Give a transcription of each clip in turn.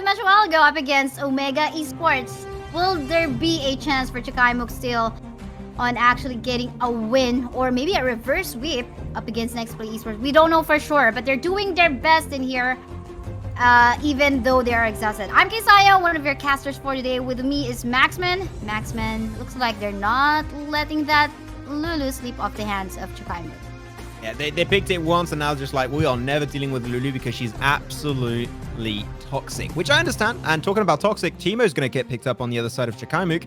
match a while ago up against Omega Esports. Will there be a chance for Chakaimook still on actually getting a win or maybe a reverse sweep up against Nexplay Esports? We don't know for sure, but they're doing their best in here, even though they are exhausted. I'm Keisaya, one of your casters for today. With me is Maxman. Maxman, looks like they're not letting that Lulu slip off the hands of Chakaimook. Yeah, they picked it once and now just like, we are never dealing with Lulu because she's absolutely toxic, which I understand. And talking about toxic, Teemo's going to get picked up on the other side of Chakaimook,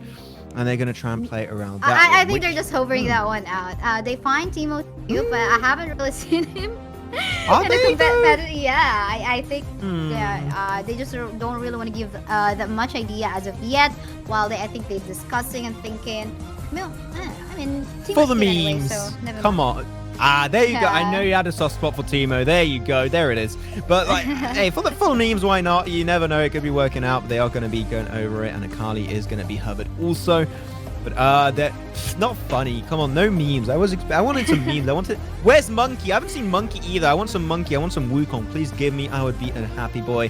and they're going to try and play around that I think they're just hovering that one out. They find Teemo too, but I haven't really seen him. Yeah, I think they just don't really want to give that much idea as of yet. While I think they're discussing and thinking, well, I mean, Teemo's for the memes, anyway, so never come mind. on. There you go. I know you had a soft spot for Teemo. There you go. There it is. But like, hey, for the full memes, why not? You never know. It could be working out. But they are going to be going over it, and Akali is going to be hovered also. But they're not funny. Come on, no memes. I wanted some memes. Where's Monkey? I haven't seen Monkey either. I want some Monkey. I want some Wukong. Please give me. I would be a happy boy.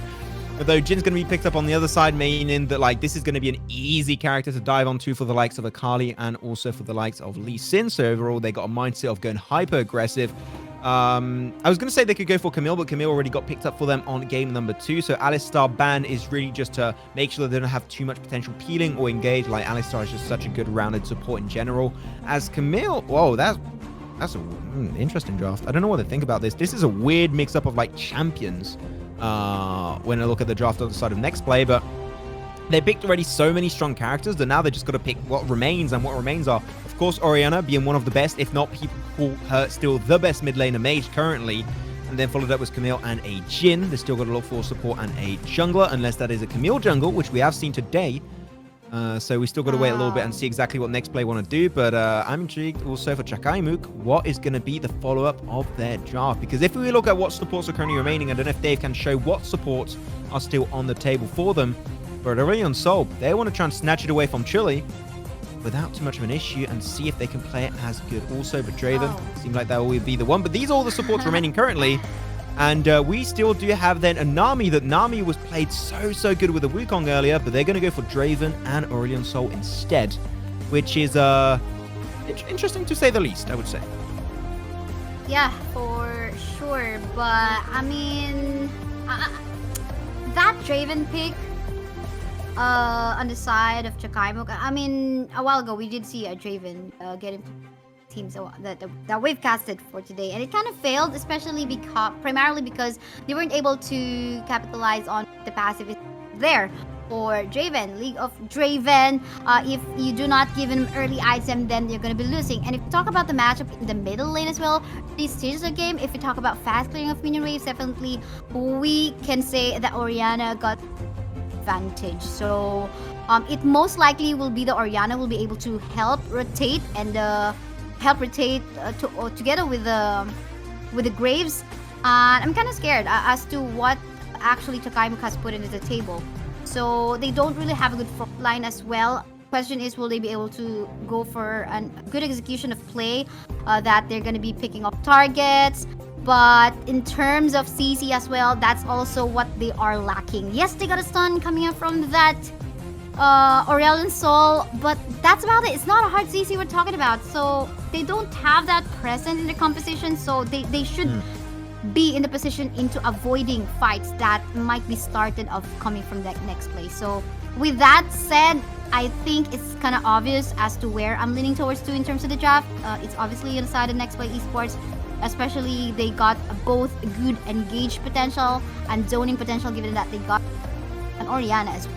Although Jin's going to be picked up on the other side, meaning that like this is going to be an easy character to dive onto for the likes of Akali and also for the likes of Lee Sin. So overall, they got a mindset of going hyper aggressive. I was going to say they could go for Camille, but Camille already got picked up for them on game number 2. So Alistar ban is really just to make sure that they don't have too much potential peeling or engage. Like Alistar is just such a good rounded support in general. As Camille, whoa, that's an interesting draft. I don't know what to think about this. This is a weird mix up of like champions. When I look at the draft on the side of Nexplay, but they picked already so many strong characters that now they just got to pick what remains, and what remains are, of course, Orianna being one of the best, if not people call her still the best mid laner mage currently, and then followed up with Camille and a Jhin. They still got to look for support and a jungler, unless that is a Camille jungle, which we have seen today. So we still got to wait a little bit and see exactly what Nexplay want to do. But I'm intrigued also for Chakaimook. What is going to be the follow-up of their draft? Because if we look at what supports are currently remaining, I don't know if Dave can show what supports are still on the table for them. But Aurelion Sol, they want to try and snatch it away from Chile without too much of an issue and see if they can play it as good also. But Draven seemed like that will be the one. But these are all the supports remaining currently. And we still do have then a Nami. That Nami was played so good with the Wukong earlier, but they're going to go for Draven and Aurelion Sol instead, which is interesting to say the least, I would say. Yeah, for sure. But I mean, that Draven pick on the side of Chakaimook. I mean, a while ago we did see a Draven getting teams that we've casted for today, and it kind of failed, especially because primarily because they weren't able to capitalize on the passive there for Draven. League of Draven, if you do not give him early item, then you're going to be losing. And if you talk about the matchup in the middle lane as well, these stages of the game, if you talk about fast clearing of minion waves, definitely we can say that Orianna got advantage. So it most likely will be the Orianna will be able to help rotate and together with the Graves. And I'm kind of scared as to what actually Chakaimook has put into the table. So they don't really have a good front line as well. Question is, will they be able to go for a good execution of play that they're going to be picking up targets? But in terms of CC as well, that's also what they are lacking. Yes, they got a stun coming up from that Aurelion Sol, but that's about it. It's not a hard CC we're talking about, so they don't have that present in the composition, so they should be in the position into avoiding fights that might be started of coming from that next play. So with that said, I think it's kind of obvious as to where I'm leaning towards to in terms of the draft. It's obviously on the side of Nexplay Esports, especially they got both good engage potential and zoning potential, given that they got an Orianna as well.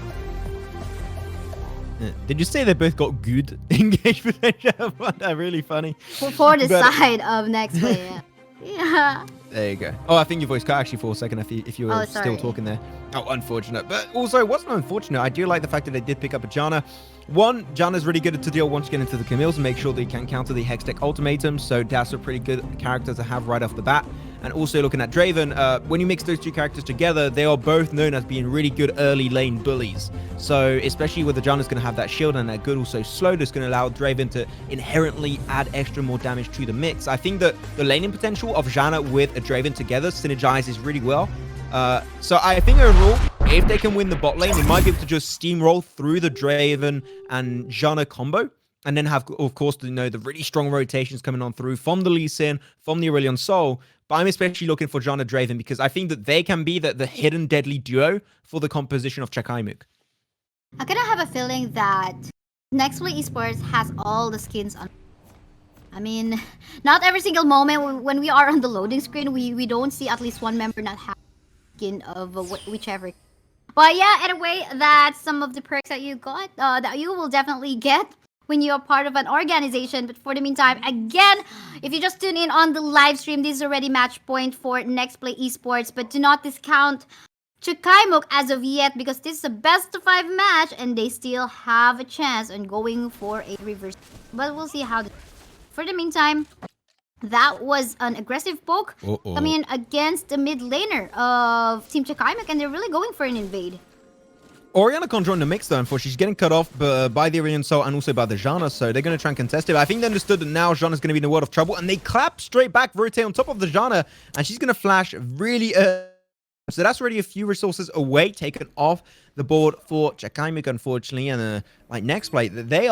Did you say they both got good engagement? That's really funny. For the side of Nexplay, yeah. There you go. Oh, I think your voice cut actually for a second if you were still talking there. Oh, unfortunate. But also, what's not unfortunate, I do like the fact that they did pick up a Janna. One, Janna's really good to deal once you get into the Camille's and make sure that you can counter the Hextech ultimatums. So that's a pretty good character to have right off the bat. And also looking at Draven, when you mix those two characters together, they are both known as being really good early lane bullies. So especially with the Janna's going to have that shield and that good also slow, that's going to allow Draven to inherently add extra more damage to the mix. I think that the laning potential of Janna with a Draven together synergizes really well. So I think overall, if they can win the bot lane, they might be able to just steamroll through the Draven and Janna combo. And then have, of course, the really strong rotations coming on through from the Lee Sin, from the Aurelion Sol. But I'm especially looking for Janna Draven because I think that they can be the hidden deadly duo for the composition of Chakaimook. I kind of have a feeling that Nexplay Esports has all the skins on. I mean, not every single moment when we are on the loading screen, we don't see at least one member not have skin of whichever. But yeah, anyway, that's some of the perks that you got, that you will definitely get when you are part of an organization. But for the meantime, again, if you just tune in on the live stream, this is already match point for Nexplay Esports. But do not discount Chakaimook as of yet because this is a best of 5 match and they still have a chance on going for a reverse. But we'll see how. For the meantime, that was an aggressive poke coming against the mid laner of Team Chakaimook, and they're really going for an invade. Orianna can't join the mix though, unfortunately. She's getting cut off by the Aurelion Sol and also by the Janna, so they're going to try and contest it. But I think they understood that now Janna's going to be in the world of trouble, and they clap straight back, rotate on top of the Janna, and she's going to flash really so that's already a few resources away, taken off the board for Chakaimook, unfortunately. And like Nexplay, they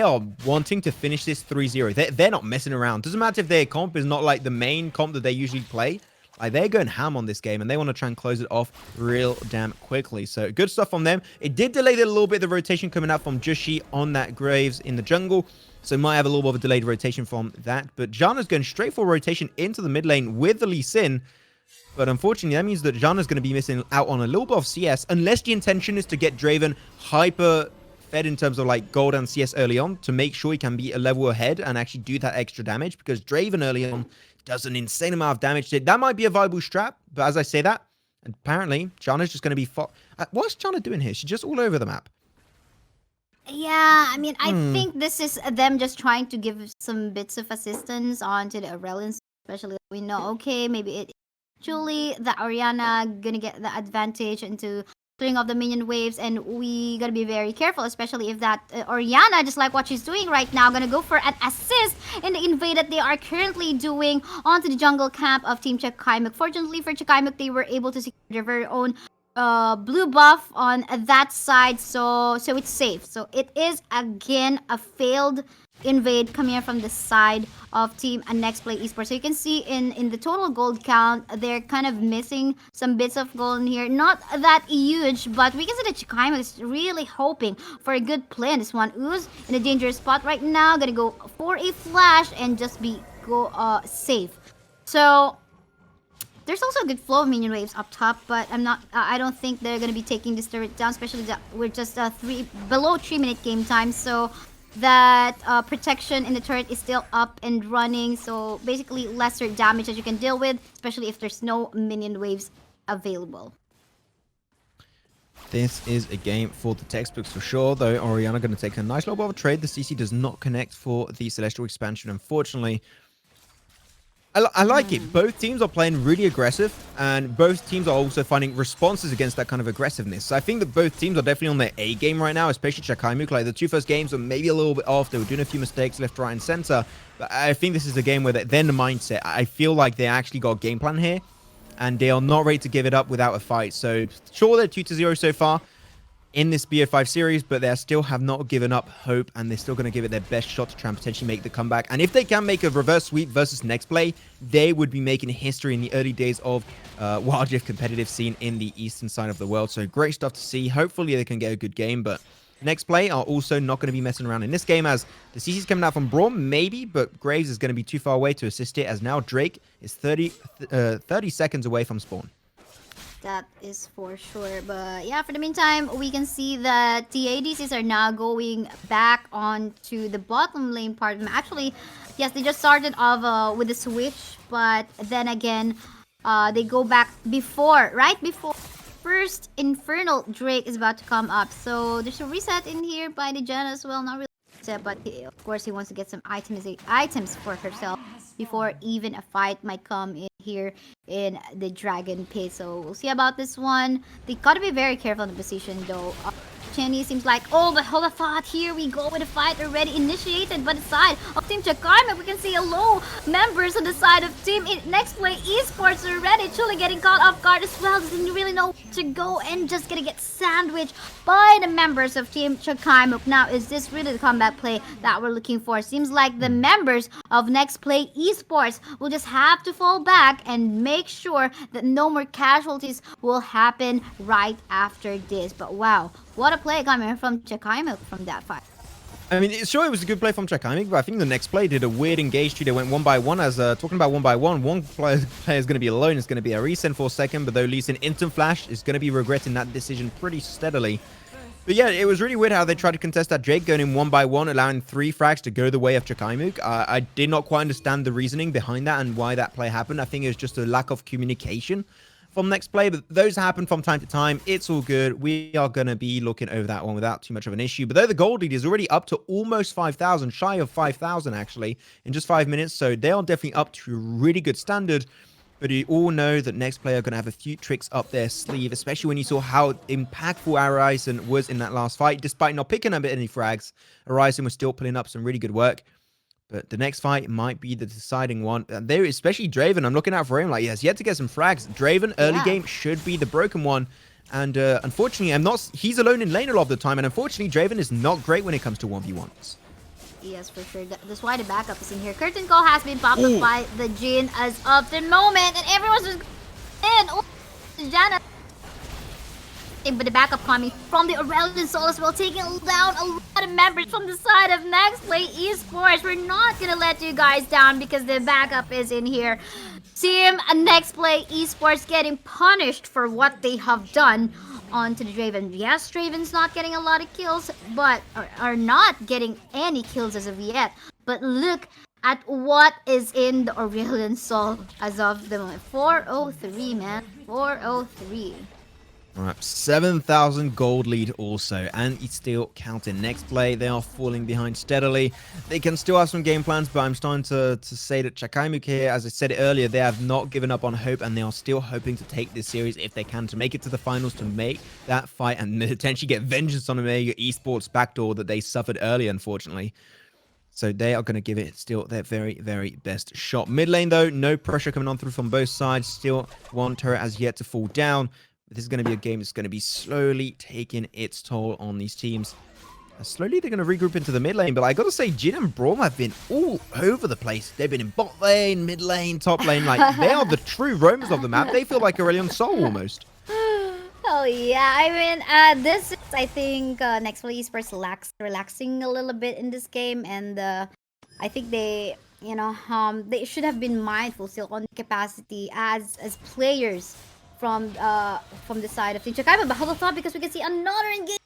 are wanting to finish this 3-0. They're not messing around. Doesn't matter if their comp is not like the main comp that they usually play. Like, they're going ham on this game, and they want to try and close it off real damn quickly. So, good stuff from them. It did delay a little bit, the rotation coming out from Jushi on that Graves in the jungle. So, might have a little bit of a delayed rotation from that. But Janna's going straight for rotation into the mid lane with the Lee Sin. But unfortunately, that means that Janna's going to be missing out on a little bit of CS, unless the intention is to get Draven hyper fed in terms of like gold and CS early on to make sure he can be a level ahead and actually do that extra damage, because Draven early on does an insane amount of damage. That might be a viable strat, but as I say that, apparently Janna's just going to be... What's Janna doing here? She's just all over the map. Yeah, I mean, I think this is them just trying to give some bits of assistance onto the Aurelions, especially we know, okay, maybe it actually the Orianna gonna get the advantage into clearing off the minion waves, and we gotta be very careful, especially if that Orianna, just like what she's doing right now, gonna go for an assist in the invade that they are currently doing onto the jungle camp of Team Chakaimook. Fortunately for Chakaimook, they were able to secure their very own blue buff on that side, so it's safe. So it is again a failed invade coming in from the side of Team Nexplay Esports. So you can see in the total gold count, they're kind of missing some bits of gold in here. Not that huge, but we can see that Chakaimook is really hoping for a good play on this one. Ooze in a dangerous spot right now, gonna go for a flash and just safe. So there's also a good flow of minion waves up top, but I don't think they're gonna be taking this turret down, especially that we're just below 3-minute game time. So that protection in the turret is still up and running, so basically lesser damage that you can deal with, especially if there's no minion waves available. This is a game for the textbooks for sure, though. Orianna going to take a nice little bit of a trade. The CC does not connect for the Celestial expansion, unfortunately. I like it. Both teams are playing really aggressive, and both teams are also finding responses against that kind of aggressiveness. So I think that both teams are definitely on their A game right now, especially Chakaimook. Like, the 2 first games were maybe a little bit off. They were doing a few mistakes left, right, and center. But I think this is a game where they're in the mindset. I feel like they actually got a game plan here, and they are not ready to give it up without a fight. So sure, they're 2-0 so far in this BO5 series, but they still have not given up hope, and they're still going to give it their best shot to try and potentially make the comeback. And if they can make a reverse sweep versus Nexplay, they would be making history in the early days of Wild Rift competitive scene in the eastern side of the world. So great stuff to see. Hopefully they can get a good game, but Nexplay are also not going to be messing around in this game, as the CC's coming out from Brawl, maybe, but Graves is going to be too far away to assist it, as now Drake is 30 seconds away from spawn. That is for sure. But yeah, for the meantime, we can see that the ADCs are now going back onto the bottom lane part. Actually, yes, they just started off with the switch, but then again, they go back right before first Infernal Drake is about to come up. So there's a reset in here by the Janna as well. Not really reset, but of course he wants to get some items for herself before even a fight might come in here in the Dragon Pit. So we'll see about this one. They gotta be very careful in the position though. Chenny. Seems like, oh, but hold a thought. Here we go with a fight already initiated by the side of Team Chakaimook. We can see a low members on the side of Team Nexplay Esports already. Truly getting caught off guard as well. Doesn't really know where to go and just gonna get sandwiched by the members of Team Chakaimook. Now, is this really the comeback play that we're looking for? Seems like the members of Nexplay Esports will just have to fall back and make sure that no more casualties will happen right after this. But wow, what a play coming from Chakaimook from that fight. I mean, sure, it was a good play from Chakaimook, but I think the next play did a weird engage tree. They went one by one. As talking about one by one player is going to be alone. It's going to be a resend for a second, but though Lee's an instant flash is going to be regretting that decision pretty steadily. But yeah, it was really weird how they tried to contest that Drake, going in one by one, allowing 3 frags to go the way of Chakaimook. I did not quite understand the reasoning behind that and why that play happened. I think it was just a lack of communication from Nexplay, but those happen from time to time. It's all good. We are going to be looking over that one without too much of an issue. But though the gold lead is already up to almost 5,000, shy of 5,000 actually, in just 5 minutes, so they are definitely up to a really good standard. But you all know that Nexplay are going to have a few tricks up their sleeve, especially when you saw how impactful Arisen was in that last fight. Despite not picking up any frags, Arisen was still putting up some really good work. But the next fight might be the deciding one. And there, especially Draven, I'm looking out for him. Like, he has yet to get some frags. Draven, early game, should be the broken one. And unfortunately, he's alone in lane a lot of the time. And unfortunately, Draven is not great when it comes to 1v1s. Yes, for sure. That's why the backup is in here. Curtain call has been popped up by the Jin as of the moment. And everyone's just in. Oh, Jana. But the backup coming from the Aurelian Soul as well, taking down a lot of members from the side of Nexplay Esports. We're not going to let you guys down because the backup is in here. Team Nexplay Esports getting punished for what they have done onto the Draven. Yes, Draven's not getting a lot of kills, but are not getting any kills as of yet. But look at what is in the Aurelian Soul as of the moment. 403, man. 403. Alright, 7,000 gold lead also, and it's still counting. Nexplay, they are falling behind steadily. They can still have some game plans, but I'm starting to say that Chakaimook here, as I said it earlier, they have not given up on hope, and they are still hoping to take this series if they can, to make it to the finals, to make that fight, and potentially get vengeance on Omega Esports backdoor that they suffered earlier, unfortunately. So they are going to give it still their very, very best shot. Mid lane, though, no pressure coming on through from both sides. Still, one turret has yet to fall down. This is going to be a game that's going to be slowly taking its toll on these teams. Slowly, they're going to regroup into the mid lane. But I got to say, Jin and Brawl have been all over the place. They've been in bot lane, mid lane, top lane. Like, they are the true roamers of the map. They feel like Aurelion Sol almost. Oh, yeah. I mean, this is, I think, Nexplay Esports relaxing a little bit in this game. And I think they, you know, they should have been mindful still on the capacity as players from the side of Team Chakaimook. But hold on thought, because we can see another engage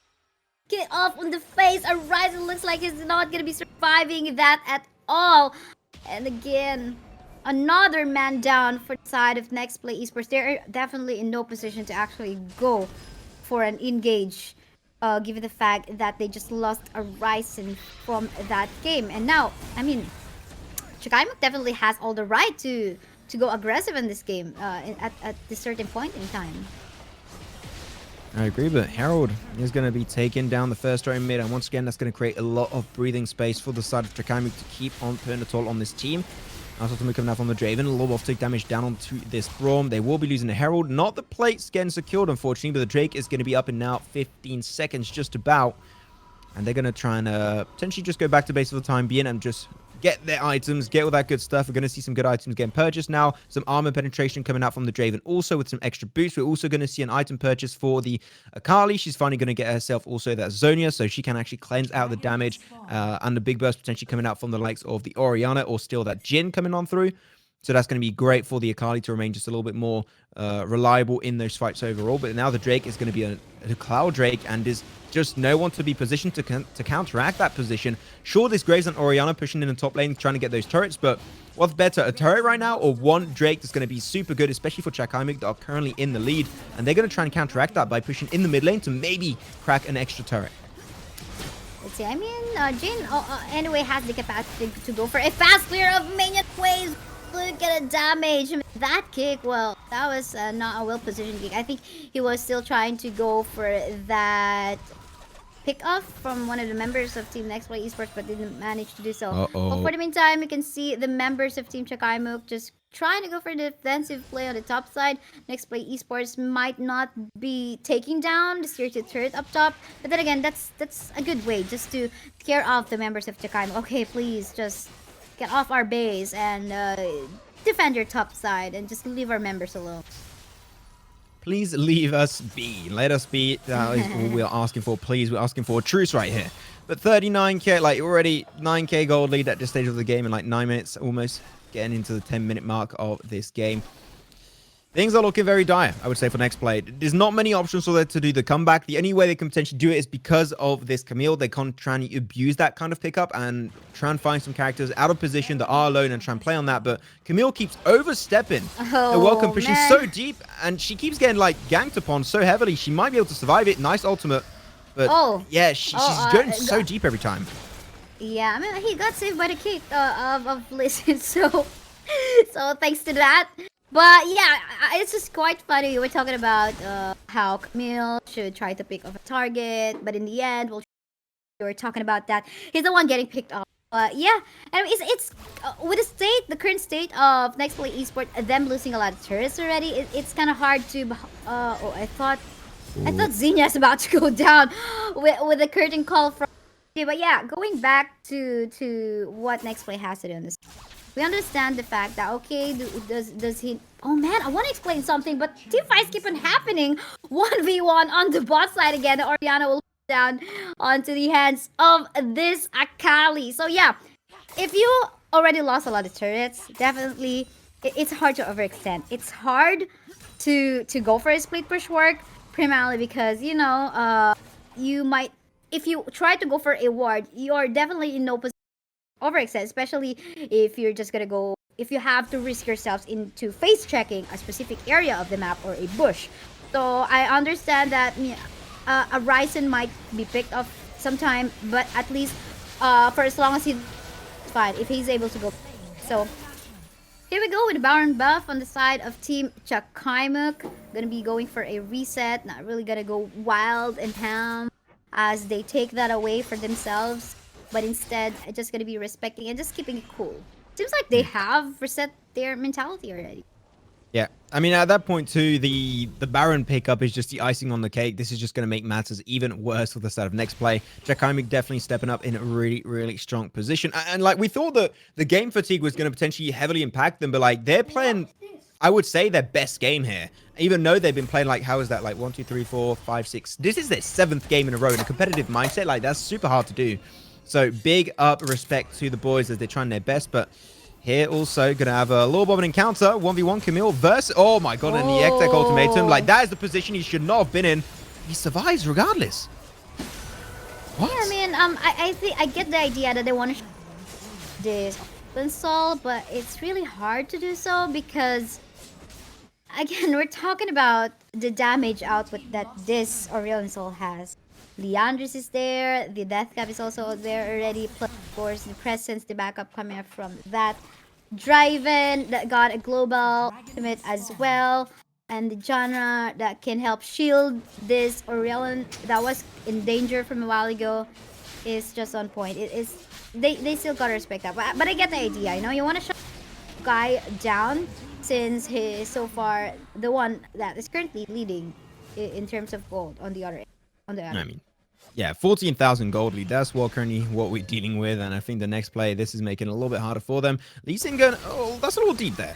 get off on the face. Arisen looks like he's not gonna be surviving that at all. And again, another man down for the side of Nexplay Esports. They're definitely in no position to actually go for an engage, given the fact that they just lost Arisen from that game. And now, I mean, Chakaimook definitely has all the right to go aggressive in this game at this certain point in time. I agree, but Herald is going to be taking down the first row mid, and once again, that's going to create a lot of breathing space for the side of Chakaimook to keep on putting a toll on this team. Also, coming out from the Draven, a lot of take damage down onto this Brawl. They will be losing the Herald, not the plates getting secured, unfortunately, but the Drake is going to be up in now 15 seconds, just about. And they're going to try and potentially just go back to base for the time being and just get their items, get all that good stuff. We're going to see some good items getting purchased now. Some armor penetration coming out from the Draven also with some extra boosts. We're also going to see an item purchase for the Akali. She's finally going to get herself also that Zonia, so she can actually cleanse out the damage. And the big burst potentially coming out from the likes of the Orianna or still that Jin coming on through. So that's going to be great for the Akali to remain just a little bit more reliable in those fights overall. But now the Drake is going to be a Cloud Drake, and is just no one to be positioned to counteract that position. Sure, this Graves and Orianna pushing in the top lane, trying to get those turrets, but what's better, a turret right now or one Drake that's going to be super good, especially for Chakaimook that are currently in the lead, and they're going to try and counteract that by pushing in the mid lane to maybe crack an extra turret. Let's see, I mean, Jin anyway has the capacity to go for a fast clear of minion waves. Look at the damage. That kick, well, that was not a well-positioned kick. I think he was still trying to go for that pick off from one of the members of Team Nexplay Esports, but didn't manage to do so. Uh-oh. But for the meantime, you can see the members of Team Chakaimook just trying to go for the defensive play on the top side. Nexplay Esports might not be taking down the security turret up top, but then again, that's a good way just to scare off the members of Chakaimook. Okay, please just get off our base and defend your top side and just leave our members alone. Please leave us be. Let us be. That is all we're asking for. Please, we're asking for a truce right here. But 39k, like already 9k gold lead at this stage of the game in like 9 minutes, almost getting into the 10-minute mark of this game. Things are looking very dire, I would say, for Nexplay. There's not many options for them to do the comeback. The only way they can potentially do it is because of this Camille. They can't try and abuse that kind of pickup and try and find some characters out of position that are alone and try and play on that. But Camille keeps overstepping the welcome, pushing so deep, and she keeps getting like ganked upon so heavily. She might be able to survive it. Nice ultimate. But yeah, she's going so deep every time. Yeah, I mean, he got saved by the kick of Listen, so thanks to that. But yeah, it's just quite funny. We're talking about how Camille should try to pick off a target, but in the end, we're talking about that he's the one getting picked off. But yeah, and it's with the current state of Nexplay Esports, them losing a lot of turrets already. It's kind of hard to. I thought Xenia's about to go down with the curtain call from. But yeah, going back to what Nexplay has to do in this. We understand the fact that, okay, does he... Oh man, I want to explain something, but team fights keep on happening. 1v1 on the bot side again. Oriana will down onto the hands of this Akali. So yeah, if you already lost a lot of turrets, definitely it's hard to overextend. It's hard to go for a split push work, primarily because, you know, you might... If you try to go for a ward, you're definitely in no position overextend, especially if you're just gonna go, if you have to risk yourselves into face checking a specific area of the map or a bush. So I understand that a Ryzen might be picked off sometime, but at least for as long as he's fine, if he's able to go. So here we go with the Baron buff on the side of Team Chakaimook. Gonna be going for a reset, not really gonna go wild and ham as they take that away for themselves. But instead, just gonna be respecting and just keeping it cool. Seems like they have reset their mentality already. Yeah, I mean, at that point too, the Baron pickup is just the icing on the cake. This is just going to make matters even worse for the side of Nexplay. Chakaimook definitely stepping up in a really, really strong position. And like, we thought that the game fatigue was going to potentially heavily impact them, but like, they're playing, I would say, their best game here. Even though they've been playing, like, how is that, like 1, 2, 3, 4, 5, 6. This is their 7th game in a row in a competitive mindset. Like, that's super hard to do. So big up respect to the boys as they're trying their best. But here also going to have a little bit of an encounter. 1v1 Camille versus... Oh my god, and the Ectec ultimatum. Like, that is the position he should not have been in. He survives regardless. What? Yeah, I mean, I think I get the idea that they want to this install, but it's really hard to do so because, again, we're talking about the damage output that this Orion Soul has. Leandris is there, the Death Cap is also there already, plus of course the presence, the backup coming up from that. Driven that got a global ultimate as well, and the genre that can help shield this Aurelion that was in danger from a while ago is just on point. It is they still gotta respect that, but I get the idea. You know, you want to shut the guy down since he is so far the one that is currently leading in terms of gold on the other end. I mean, yeah, 14,000 gold lead. That's what we're dealing with, and I think the next play, this is making it a little bit harder for them. Lee Sin going, oh, that's a little deep there.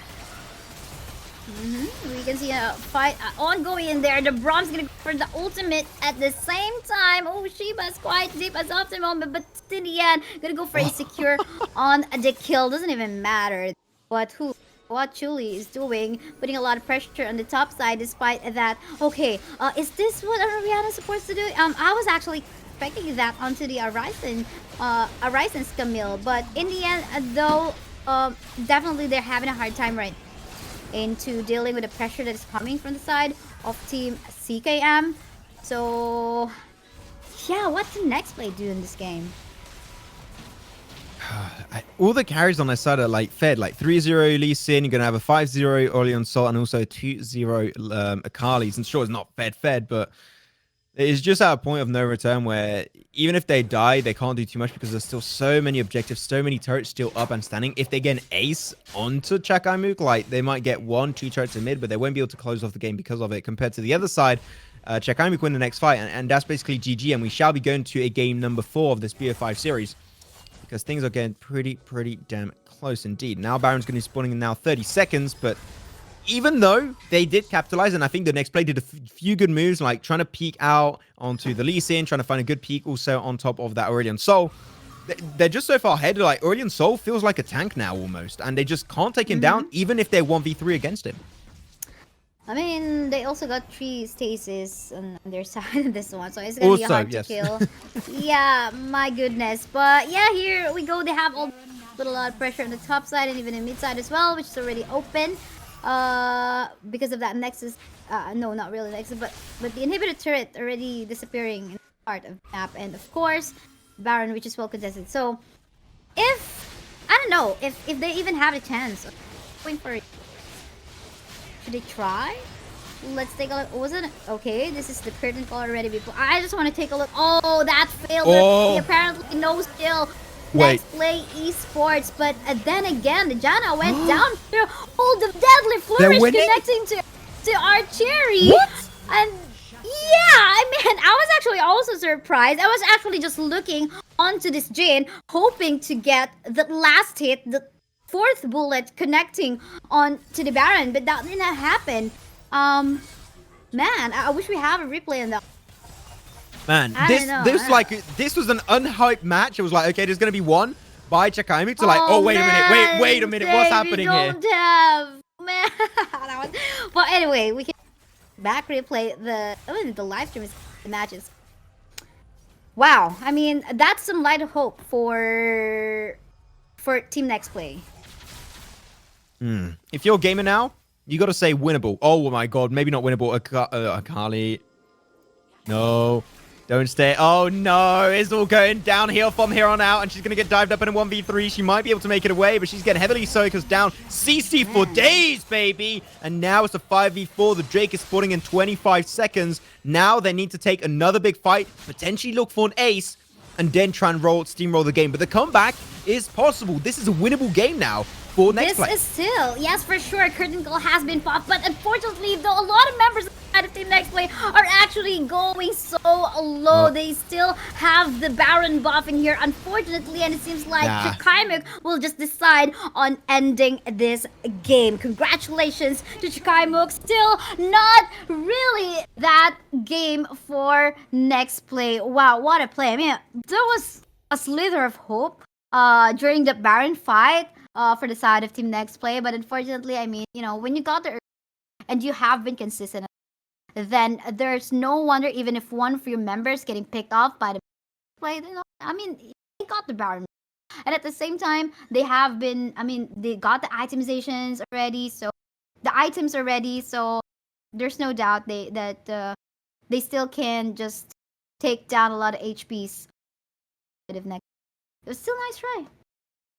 We can see a fight ongoing in there. The Brom's gonna go for the ultimate at the same time. Oh, Shiba's quite deep as of the moment, but in the end, gonna go for a secure on the kill. Doesn't even matter what Chuli is doing, putting a lot of pressure on the top side despite that. Okay, is this what Ariana's supposed to do? I was actually expecting that onto the Arizen's Camille, but in the end, though, definitely they're having a hard time right into dealing with the pressure that is coming from the side of Team CKM. So, yeah, what can Nexplay do in this game? All the carries on their side are like fed, like 3-0 Lee Sin, you're going to have a 5-0 Orion Sol, and also 2-0 Akali's. And sure, it's not fed, but It's just at a point of no return where even if they die, they can't do too much because there's still so many objectives, so many turrets still up and standing. If they get an ace onto Chakaimook, like they might get 1-2 turrets in mid, but they won't be able to close off the game because of it. Compared to the other side, Chakaimook win the next fight, and that's basically GG. And we shall be going to a game number 4 of this BO5 series because things are getting pretty damn close indeed. Now Baron's going to be spawning in now 30 seconds, but even though they did capitalize, and I think the Nexplay did a few good moves, like trying to peek out onto the Lee Sin, trying to find a good peek also on top of that Aurelion Sol. They're just so far ahead. Like, Aurelion Sol feels like a tank now almost, and they just can't take him down, even if they're 1v3 against him. I mean, they also got 3 stasis on their side in this one, so it's gonna be hard to kill. Yeah, my goodness. But yeah, here we go. They have a lot of pressure on the top side and even in mid side as well, which is already open. Because of that Nexus, no, not really Nexus, but the inhibitor turret already disappearing in part of the map, and of course, Baron, which is well contested. So, I don't know, if they even have a chance of going for it, should they try? Let's take a look. Wasn't it? Okay, this is the curtain call already. I just want to take a look. Oh, that failed. He apparently knows still. Nexplay Esports, but then again, the Janna went down through all the deadly flourish connecting to our Cherry. What? And yeah, I mean, I was actually also surprised. I was actually just looking onto this Jhin, hoping to get the last hit, the 4th bullet connecting on to the Baron, but that didn't happen. Man, I wish we have a replay on that. Man, this was an unhyped match. It was like, okay, there's gonna be one by Chakaimook to like, oh wait a minute, what's happening here? Man. But anyway, we can back replay the live stream is the matches. Wow, I mean that's some light of hope for Team Nexplay. If you're a gamer now, you got to say winnable. Oh my god, maybe not winnable. Akali, no. Don't stay. Oh no, it's all going downhill from here on out, and she's going to get dived up in a 1v3. She might be able to make it away, but she's getting heavily so because down. CC for days, baby. And now it's a 5v4. The Drake is spawning in 25 seconds. Now they need to take another big fight, potentially look for an ace, and then try and steamroll the game. But the comeback is possible. This is a winnable game now for Nexplay. This is still, yes, for sure, curtain call has been popped, but unfortunately, though, a lot of members of Team Nexplay are actually going so low. They still have the Baron buff in here, unfortunately, and it seems like Chakaimook will just decide on ending this game. Congratulations to Chakaimook. Still not really that game for Nexplay. Wow, what a play. I mean, there was a slither of hope during the Baron fight for the side of Team Nexplay, but unfortunately, I mean, you know, when you got there and you have been consistent, then there's no wonder even if one of your members getting picked off by the play, you know, I mean, they got the Baron. And at the same time, they have been, I mean, they got the itemizations already, so the items are ready, so there's no doubt that they still can just take down a lot of HPs. It was still a nice try.